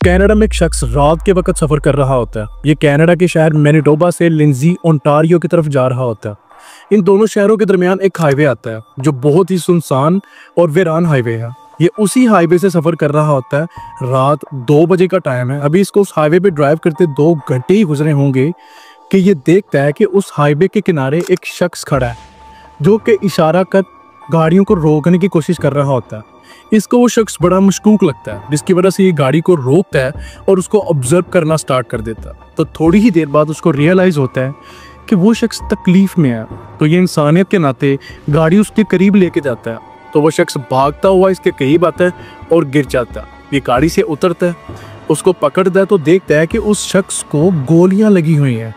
Canada में एक शख्स रात के वक्त सफर कर रहा होता है। ये कनाडा के शहर मैनिटोबा से लिंजी ओंटारियो की तरफ जा रहा होता है। इन दोनों शहरों के दरमियान एक हाईवे आता है जो बहुत ही सुनसान और वीरान हाईवे है। ये उसी हाईवे से सफर कर रहा होता है। रात 2 बजे का टाइम है। अभी इसको उस हाईवे पे ड्राइव करते 2 घंटे ही गुजरे होंगे कि ये देखता है कि उस हाईवे के किनारे एक शख्स खड़ा है जो कि इशारा कर गाड़ियों को रोकने की कोशिश कर रहा होता है। इसको वो शख्स बड़ा मशकूक लगता है, जिसकी वजह से ये गाड़ी को रोकता है और उसको ऑब्जर्व करना स्टार्ट कर देता है। तो थोड़ी ही देर बाद उसको रियलाइज होता है कि वो शख्स तकलीफ में है। तो ये इंसानियत के नाते गाड़ी उसके करीब लेके जाता है। तो वो शख्स भागता हुआ इसके करीब आता है और गिर जाता है। ये गाड़ी से उतरता है, उसको पकड़ता है तो देखता है कि उस शख्स को गोलियां लगी हुई हैं।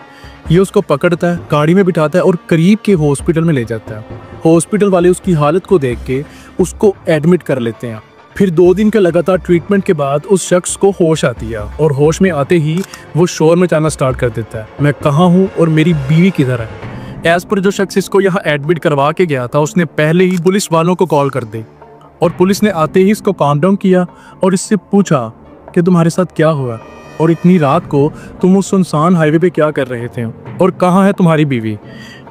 ये उसको पकड़ता है, गाड़ी में बिठाता है और करीब के हॉस्पिटल में ले जाता है। हॉस्पिटल वाले उसकी हालत को देख के उसको एडमिट कर लेते हैं। फिर 2 दिन के लगातार ट्रीटमेंट के बाद उस शख्स को होश आती है और होश में आते ही वो शोर मचाना स्टार्ट कर देता है, मैं कहाँ हूँ और मेरी बीवी किधर है। एज पर जो शख्स इसको यहाँ एडमिट करवा के गया था उसने पहले ही पुलिस वालों को कॉल कर दी और पुलिस ने आते ही इसको काम डाउन किया और इससे पूछा कि तुम्हारे साथ क्या हुआ और इतनी रात को तुम उस सुनसान हाईवे पे क्या कर रहे थे और कहाँ है तुम्हारी बीवी।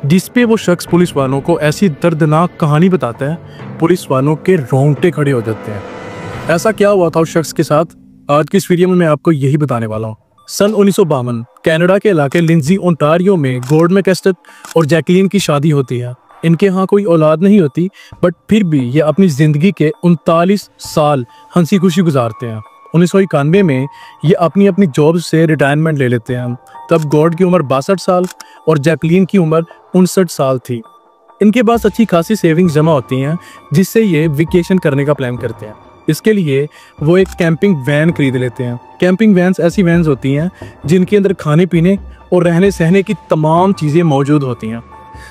जिस पे वो शख्स पुलिस वालों को ऐसी दर्दनाक कहानी बताता है, पुलिस वालों के रोंगटे खड़े हो जाते हैं। ऐसा क्या हुआ था उस शख्स के साथ, आज की इस वीडियो में मैं आपको यही बताने वाला हूँ। सन 1952 कनाडा के इलाके लिंजी ओंटारियो में गॉर्ड मैकेस्टर और जैकलीन की शादी होती है। इनके यहाँ कोई औलाद नहीं होती, बट फिर भी ये अपनी जिंदगी के 39 साल हंसी खुशी गुजारते हैं। 1991 में ये अपनी अपनी जॉब से रिटायरमेंट ले लेते हैं। तब गॉर्ड की उम्र 62 साल और जैकलीन की उम्र 59 साल थी। इनके पास अच्छी खासी सेविंग्स जमा होती हैं जिससे ये वेकेशन करने का प्लान करते हैं। इसके लिए वो एक कैंपिंग वैन खरीद लेते हैं। कैंपिंग वैन्स ऐसी वैन्स होती हैं जिनके अंदर खाने पीने और रहने सहने की तमाम चीज़ें मौजूद होती हैं।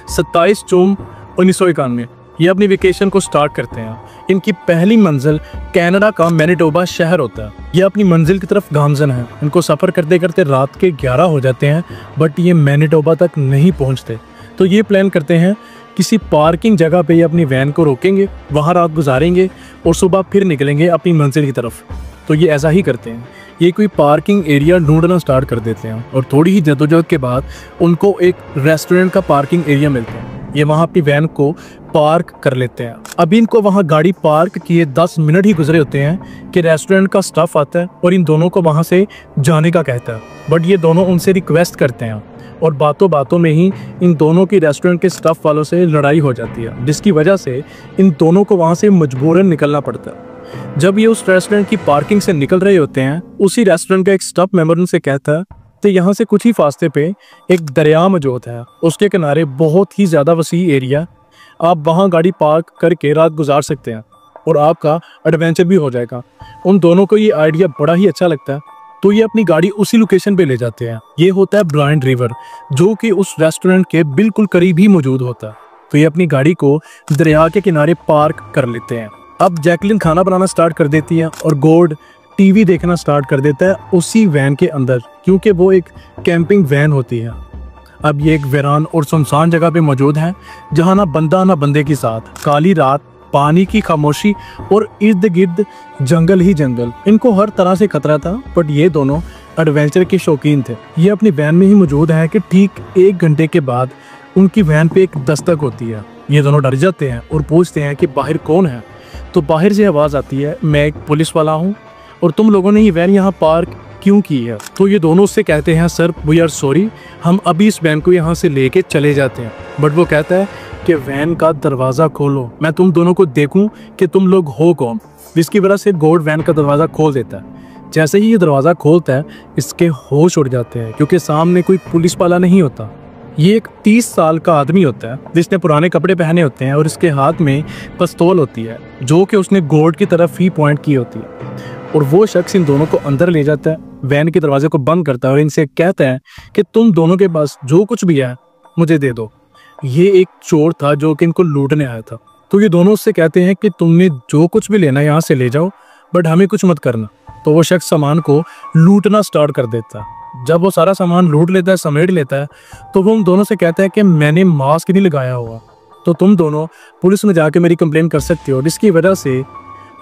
27 जून 1991 ये अपनी वेकेशन को स्टार्ट करते हैं। इनकी पहली मंजिल कनाडा का मैनिटोबा शहर होता है। ये अपनी मंजिल की तरफ गामजन है। इनको सफ़र करते करते रात के 11 हो जाते हैं, बट ये मैनिटोबा तक नहीं पहुंचते। तो ये प्लान करते हैं किसी पार्किंग जगह पे ये अपनी वैन को रोकेंगे, वहाँ रात गुजारेंगे और सुबह फिर निकलेंगे अपनी मंजिल की तरफ। तो ये ऐसा ही करते हैं। ये कोई पार्किंग एरिया ढूंढना स्टार्ट कर देते हैं और थोड़ी ही जद्दोजहद के बाद उनको एक रेस्टोरेंट का पार्किंग एरिया मिलता है। ये वहाँ अपनी वैन को पार्क कर लेते हैं। अभी इनको वहाँ गाड़ी पार्क किए 10 मिनट ही गुजरे होते हैं कि रेस्टोरेंट का स्टाफ आता है और इन दोनों को वहाँ से जाने का कहता है। बट ये दोनों उनसे रिक्वेस्ट करते हैं और बातों बातों में ही इन दोनों की रेस्टोरेंट के स्टाफ वालों से लड़ाई हो जाती है, जिसकी वजह से इन दोनों को वहाँ से मजबूरन निकलना पड़ता है। जब ये उस रेस्टोरेंट की पार्किंग से निकल रहे होते हैं, उसी रेस्टोरेंट का एक स्टाफ मेंबर उनसे कहता है तो यहाँ से कुछ ही फासले पे एक दरिया मौजूद है। उसके किनारे बहुत ही ज़्यादा वसी एरिया, आप वहाँ गाड़ी पार्क करके रात गुजार सकते हैं और आपका एडवेंचर भी हो जाएगा। उन दोनों को ये आइडिया बड़ा ही अच्छा लगता है, तो ये अपनी गाड़ी उसी लोकेशन पे ले जाते हैं। ये होता है ब्रायंट रिवर, जो कि उस रेस्टोरेंट के बिल्कुल करीब ही मौजूद होता है। तो ये अपनी गाड़ी को दरिया के किनारे पार्क कर लेते हैं। अब जैकलिन खाना बनाना स्टार्ट कर देती है और गॉर्ड टीवी देखना स्टार्ट कर देता है उसी वैन के अंदर, क्योंकि वो एक कैंपिंग वैन होती है। अब ये एक वीरान और सुनसान जगह पे मौजूद है जहाँ ना बंदा ना बंदे के साथ, काली रात, पानी की खामोशी और इर्द गिर्द जंगल ही जंगल। इनको हर तरह से खतरा था, बट ये दोनों एडवेंचर के शौकीन थे। ये अपनी वैन में ही मौजूद है कि ठीक 1 घंटे के बाद उनकी वैन पे एक दस्तक होती है। ये दोनों डर जाते हैं और पूछते हैं कि बाहर कौन है। तो बाहर से आवाज़ आती है, मैं एक पुलिस वाला हूँ और तुम लोगों ने ये वैन यहाँ पार्क क्यों की है। तो ये दोनों उससे कहते हैं, सर वी आर सॉरी, हम अभी इस वैन को यहाँ से लेके चले जाते हैं। बट वो कहता है कि वैन का दरवाज़ा खोलो, मैं तुम दोनों को देखूं कि तुम लोग हो कौन। जिसकी वजह से गॉर्ड वैन का दरवाज़ा खोल देता है। जैसे ही ये दरवाज़ा खोलता है, इसके होश उड़ जाते हैं क्योंकि सामने कोई पुलिस वाला नहीं होता। ये एक 30 साल का आदमी होता है जिसने पुराने कपड़े पहने होते हैं और इसके हाथ में पिस्तौल होती है जो कि उसने गॉर्ड की तरफ ही पॉइंट की होती है। और वो शख्स इन दोनों को अंदर ले जाता है, वैन के दरवाजे को बंद करता है और इनसे कहता है कि तुम दोनों के पास जो कुछ भी है मुझे दे दो। ये एक चोर था जो कि इनको लूटने आया था। तो ये दोनों उससे कहते हैं कि तुमने जो कुछ भी लेना यहाँ से ले जाओ, बट हमें कुछ मत करना। तो वो शख्स सामान को लूटना स्टार्ट कर देता है। जब वो सारा सामान लूट लेता है, समेट लेता है, तो वो उन दोनों से कहता है कि मैंने मास्क नहीं लगाया हुआ, तो तुम दोनों पुलिस में जाके मेरी कंप्लेन कर सकते हो, जिसकी वजह से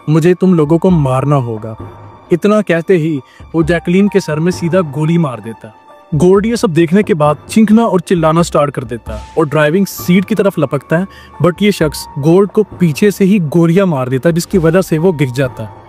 मुझे तुम लोगों को मारना होगा। इतना कहते ही वो जैकलीन के सर में सीधा गोली मार देता। गॉर्ड ये सब देखने के बाद चीखना और चिल्लाना स्टार्ट कर देता है और ड्राइविंग सीट की तरफ लपकता है, बट ये शख्स गॉर्ड को पीछे से ही गोलियां मार देता है, जिसकी वजह से वो गिर जाता है।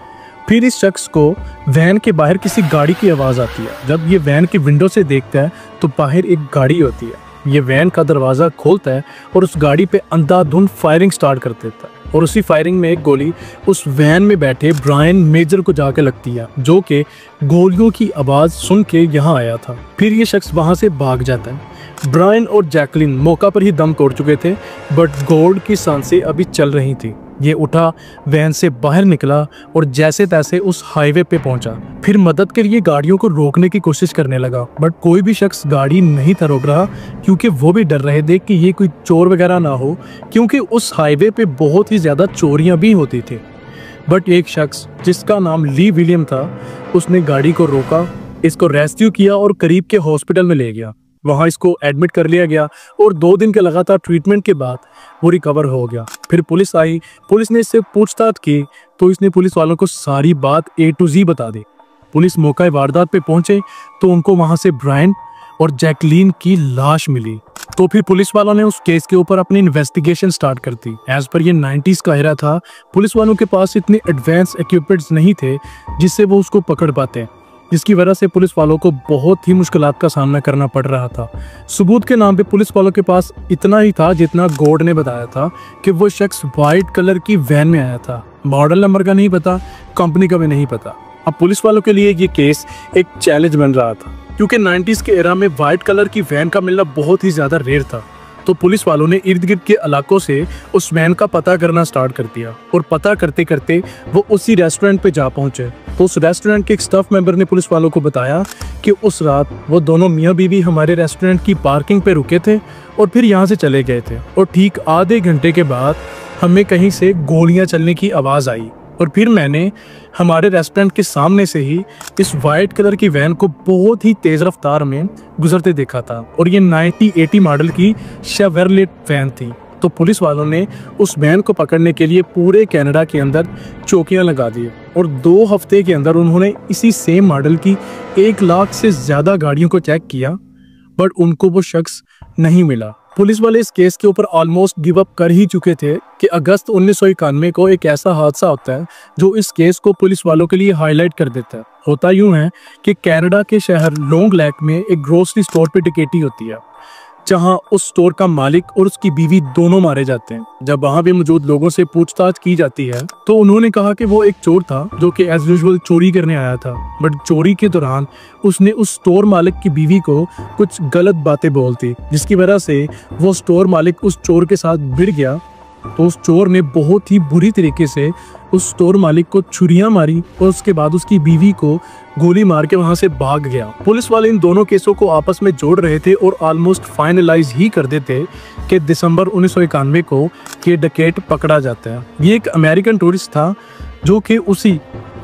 फिर इस शख्स को वैन के बाहर किसी गाड़ी की आवाज़ आती है। जब ये वैन की विंडो से देखता है तो बाहर एक गाड़ी होती है। ये वैन का दरवाज़ा खोलता है और उस गाड़ी पे अंधाधुंध फायरिंग स्टार्ट कर देता है और उसी फायरिंग में एक गोली उस वैन में बैठे ब्रायन मेजर को जाके लगती है, जो कि गोलियों की आवाज़ सुन के यहाँ आया था। फिर ये शख्स वहाँ से भाग जाता है। ब्रायन और जैकलीन मौका पर ही दम तोड़ चुके थे, बट गॉर्ड की सांसें अभी चल रही थी। ये उठा, वैन से बाहर निकला और जैसे तैसे उस हाईवे पे पहुंचा। फिर मदद के लिए गाड़ियों को रोकने की कोशिश करने लगा, बट कोई भी शख्स गाड़ी नहीं था रोक रहा, क्योंकि वो भी डर रहे थे कि ये कोई चोर वगैरह ना हो, क्योंकि उस हाईवे पे बहुत ही ज़्यादा चोरियां भी होती थी। बट एक शख्स जिसका नाम ली विलियम था, उसने गाड़ी को रोका, इसको रेस्क्यू किया और करीब के हॉस्पिटल में ले गया। वहाँ इसको एडमिट कर लिया गया और 2 दिन के लगातार ट्रीटमेंट के बाद वो रिकवर हो गया। फिर पुलिस आई, पुलिस ने इससे पूछताछ की तो इसने पुलिस वालों को सारी बात A to Z बता दी। पुलिस मौका वारदात पे पहुंचे तो उनको वहाँ से ब्रायन और जैकलीन की लाश मिली। तो फिर पुलिस वालों ने उस केस के ऊपर अपनी इन्वेस्टिगेशन स्टार्ट कर दी। एज पर ये 90s का एरा था, पुलिस वालों के पास इतने एडवांस इक्विपमेंट्स नहीं थे जिससे वो उसको पकड़ पाते, जिसकी वजह से पुलिस वालों को बहुत ही मुश्किलात का सामना करना पड़ रहा था। सबूत के नाम पे पुलिस वालों के पास इतना ही था जितना गॉर्ड ने बताया था कि वो शख्स वाइट कलर की वैन में आया था। मॉडल नंबर का नहीं पता, कंपनी का भी नहीं पता। अब पुलिस वालों के लिए ये केस एक चैलेंज बन रहा था, क्योंकि 90s के एरा में वाइट कलर की वैन का मिलना बहुत ही ज्यादा रेयर था। तो पुलिस वालों ने इर्द गिर्द के इलाकों से उस वैन का पता करना स्टार्ट कर दिया और पता करते करते वो उसी रेस्टोरेंट पे जा पहुंचे। तो उस रेस्टोरेंट के एक स्टाफ मेंबर ने पुलिस वालों को बताया कि उस रात वो दोनों मियाँ बीवी हमारे रेस्टोरेंट की पार्किंग पे रुके थे और फिर यहाँ से चले गए थे, और ठीक आधे घंटे के बाद हमें कहीं से गोलियाँ चलने की आवाज़ आई और फिर मैंने हमारे रेस्टोरेंट के सामने से ही इस वाइट कलर की वैन को बहुत ही तेज रफ्तार में गुजरते देखा था, और ये 1980 मॉडल की शेवरलेट वैन थी। तो पुलिस वालों ने उस वैन को पकड़ने के लिए पूरे कनाडा के अंदर चौकियां लगा दी और 2 हफ्ते के अंदर उन्होंने इसी सेम मॉडल की 1 लाख से ज़्यादा गाड़ियों को चेक किया, बट उनको वो शख्स नहीं मिला। पुलिस वाले इस केस के ऊपर ऑलमोस्ट गिव अप कर ही चुके थे कि अगस्त 1991 को एक ऐसा हादसा होता है जो इस केस को पुलिस वालों के लिए हाईलाइट कर देता है। होता यूं है कि कनाडा के शहर लॉन्ग लेक में एक ग्रोसरी स्टोर पे डकैती होती है, जहां उस स्टोर का मालिक और उसकी बीवी दोनों मारे जाते हैं। जब वहां पे मौजूद लोगों से पूछताछ की जाती है तो उन्होंने कहा कि वो एक चोर था जो कि एज यूजुअल चोरी करने आया था, बट चोरी के दौरान उसने उस स्टोर मालिक की बीवी को कुछ गलत बातें बोलती, जिसकी वजह से वो स्टोर मालिक उस चोर के साथ भिड़ गया। तो उस चोर ने बहुत ही बुरी तरीके से उस स्टोर मालिक को छुरियां मारी और उसके बाद उसकी बीवी को गोली मार के वहां से भाग गया। पुलिस वाले इन दोनों केसों को आपस में जोड़ रहे थे और ऑलमोस्ट फाइनलाइज ही कर देते कि दिसंबर 1991 को ये डकैत पकड़ा जाता है। ये एक अमेरिकन टूरिस्ट था जो कि उसी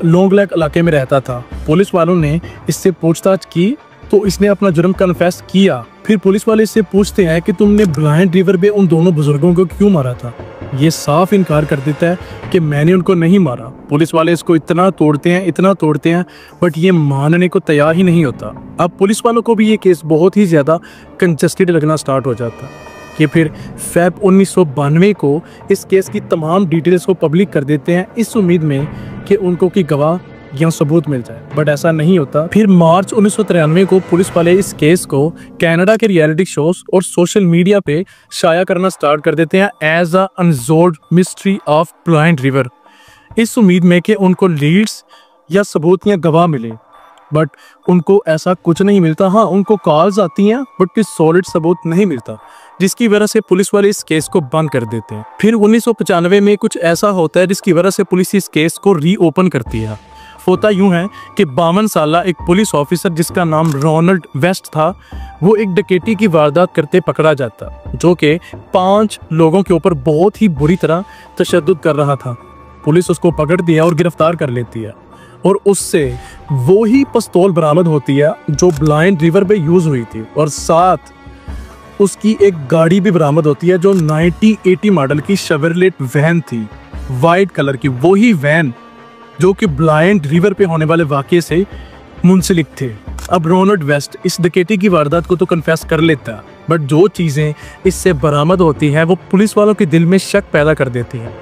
लॉन्ग लेक इलाके में रहता था। पुलिस वालों ने इससे पूछताछ की तो इसने अपना जुर्म कन्फेस किया। फिर पुलिस वाले इससे पूछते हैं कि तुमने ब्रायन रिवर पे उन दोनों बुजुर्गों को क्यों मारा था। ये साफ इनकार कर देता है कि मैंने उनको नहीं मारा। पुलिस वाले इसको इतना तोड़ते हैं, बट ये मानने को तैयार ही नहीं होता। अब पुलिस वालों को भी ये केस बहुत ही ज़्यादा कंजस्टेड लगना स्टार्ट हो जाता है कि फिर फेब 1992 को इस केस की तमाम डिटेल्स को पब्लिक कर देते हैं, इस उम्मीद में कि उनको की गवाह या सबूत मिल जाए, बट ऐसा नहीं होता। फिर मार्च 1993 को पुलिस वाले इस केस को कनाडा के रियलिटी शोज और सोशल मीडिया पे शाया करना स्टार्ट कर देते हैं as a unsolved mystery of Brian river, इस उम्मीद में कि उनको लीड्स या सबूत या गवाह मिले, बट उनको ऐसा कुछ नहीं मिलता। हाँ, उनको कॉल्स आती हैं बट कोई सॉलिड सबूत नहीं मिलता, जिसकी वजह से पुलिस वाले इस केस को बंद कर देते हैं। फिर 1995 में कुछ ऐसा होता है जिसकी वजह से पुलिस इस केस को रीओपन करती है। होता यूं है कि 52 साल एक पुलिस ऑफिसर जिसका नाम रोनाल्ड वेस्ट था, वो एक डकैती की वारदात करते पकड़ा जाता, जो कि 5 लोगों के ऊपर बहुत ही बुरी तरह तशद्दुद कर रहा था। पुलिस उसको पकड़ती है और गिरफ्तार कर लेती है और उससे वो ही पिस्तौल बरामद होती है जो ब्रायन रिवर पे यूज हुई थी, और साथ उसकी एक गाड़ी भी बरामद होती है जो 1980 मॉडल की शेवरलेट वैन थी, वाइट कलर की। वही वैन जो कि ब्लाइंड रिवर पे होने वाले वाकये से मुंसलिक थे। अब रोनाल्ड वेस्ट इस डकैती की वारदात को तो कन्फेस कर लेता, बट जो चीज़ें इससे बरामद होती हैं वो पुलिस वालों के दिल में शक पैदा कर देती हैं।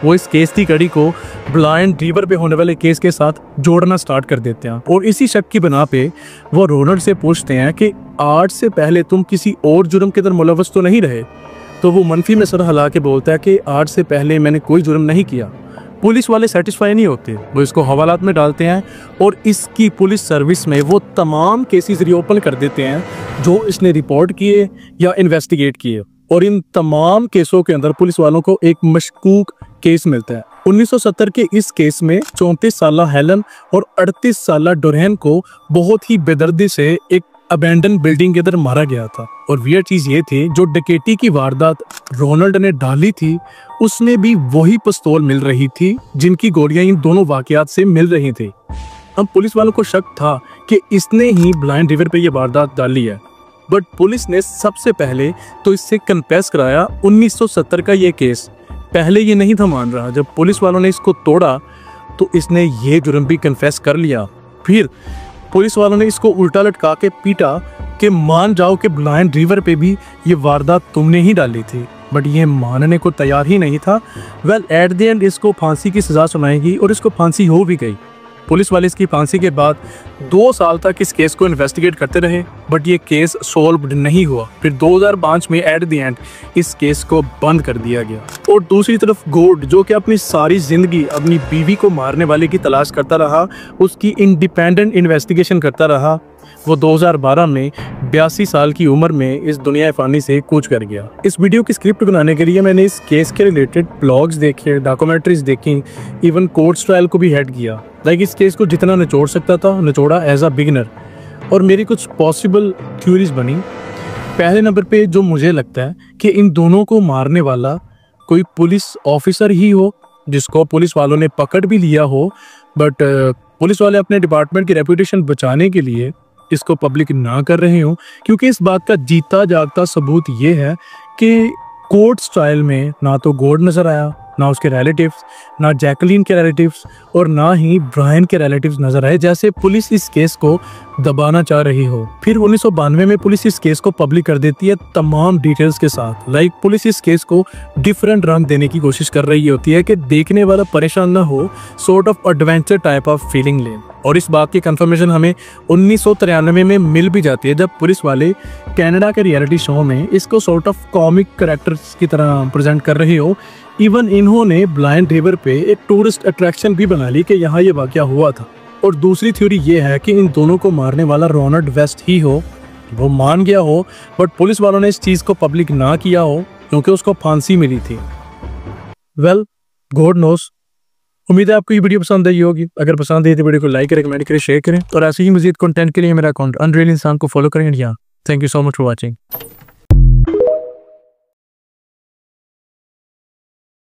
वो इस केस की कड़ी को ब्लाइंड रिवर पे होने वाले केस के साथ जोड़ना स्टार्ट कर देते हैं और इसी शक की बना पे वो रोनाल्ड से पूछते हैं कि आज से पहले तुम किसी और जुर्म के अंदर मुलव्वस तो नहीं रहे? तो वो मनफी में सर हिला के बोलता है कि आज से पहले मैंने कोई जुर्म नहीं किया। पुलिस वाले सेटिस्फाई नहीं होते, वो इसको हवालात में डालते हैं और इसकी पुलिस सर्विस में वो तमाम केसेस रीओपन कर देते हैं जो इसने रिपोर्ट किए या इन्वेस्टिगेट किए। और इन तमाम केसों के अंदर पुलिस वालों को एक मशकूक केस मिलता है। 1970 के इस केस में 34 साला हेलन और 38 साला डोरेन को बहुत ही बेदर्दी से एक अबेंडन बिल्डिंग के अंदर मारा गया था। और वियर चीज ये थी, जो डकैती की वारदात रोनाल्ड ने डाली थी उसमें भी वही पिस्तौल मिल रही थी जिनकी गोलियां इन दोनों वाकयात से मिल रही थी। अब पुलिस वालों को शक था कि इसने ही ब्लाइंड रिवर पे ये वारदात डाली है, बट पुलिस ने सबसे पहले तो इससे कन्फेस कराया 1970 का ये केस। पहले ये नहीं था मान रहा, जब पुलिस वालों ने इसको तोड़ा तो इसने ये जुर्म भी कन्फेस कर लिया। फिर पुलिस वालों ने इसको उल्टा लटका के पीटा कि मान जाओ कि ब्लाइंड रिवर पे भी ये वारदात तुमने ही डाली थी, बट ये मानने को तैयार ही नहीं था। वेल एट द एंड इसको फांसी की सज़ा सुनाई और इसको फांसी हो भी गई। पुलिस वाले इसकी फांसी के बाद 2 साल तक इस केस को इन्वेस्टिगेट करते रहे, बट ये केस सॉल्व नहीं हुआ। फिर 2005 में एट द एंड इस केस को बंद कर दिया गया। और दूसरी तरफ गोर्ड, जो कि अपनी सारी जिंदगी अपनी बीवी को मारने वाले की तलाश करता रहा, उसकी इंडिपेंडेंट इन्वेस्टिगेशन करता रहा, वो 2012 में 82 साल की उम्र में इस दुनिया फ़ानी से कूच कर गया। इस वीडियो की स्क्रिप्ट बनाने के लिए मैंने इस केस के रिलेटेड ब्लॉग्स देखे, डॉक्यूमेंट्रीज देखी, इवन कोर्ट ट्रायल को भी हेड किया। लाइक इस केस को जितना निचोड़ सकता था निचोड़ा एज अ बिगिनर, और मेरी कुछ पॉसिबल थ्योरीज बनी। पहले नंबर पे जो मुझे लगता है कि इन दोनों को मारने वाला कोई पुलिस ऑफिसर ही हो, जिसको पुलिस वालों ने पकड़ भी लिया हो, बट पुलिस वाले अपने डिपार्टमेंट की रेपुटेशन बचाने के लिए इसको पब्लिक ना कर रहे हो। क्योंकि इस बात का जीता जागता सबूत ये है कि कोर्ट ट्रायल में ना तो गोर्ड नजर आया, ना उसके रिलेटिव्स, ना जैकलीन के रिलेटिव्स, और ना ही ब्रायन के रिलेटिव्स नजर आए, जैसे पुलिस इस केस को दबाना चाह रही हो। फिर 1992 में पुलिस इस केस को पब्लिक कर देती है तमाम डिटेल्स के साथ। लाइक पुलिस इस केस को डिफरेंट रंग देने की कोशिश कर रही होती है कि देखने वाला परेशान ना हो, sort of adventure type of feeling ले। और इस बात की कंफर्मेशन हमें 1993 में मिल भी जाती है, जब पुलिस वाले कनाडा के रियलिटी शो में इसको सॉर्ट ऑफ कॉमिक कैरेक्टर्स की तरह प्रेजेंट कर रही हो। इवन इन्होंने ब्लाइंड रिवर पे एक टूरिस्ट अट्रैक्शन भी बना ली कि यहाँ ये वाकया हुआ था। और दूसरी थ्योरी ये है कि इन दोनों को मारने वाला रोनाल्ड वेस्ट ही हो। वो मान गया हो, बट पुलिस वालों ने इस चीज़ को पब्लिक ना किया हो क्योंकि उसको फांसी मिली थी। Well God knows. उम्मीद है आपको ये वीडियो पसंद आई होगी। अगर पसंद आई तो वीडियो को लाइक करें, कमेंट करें, शेयर करें, और ऐसे ही मज़ीद कंटेंट के लिए मेरा अकाउंट अनरियल इंसान को फॉलो करें। Thank you so much for watching.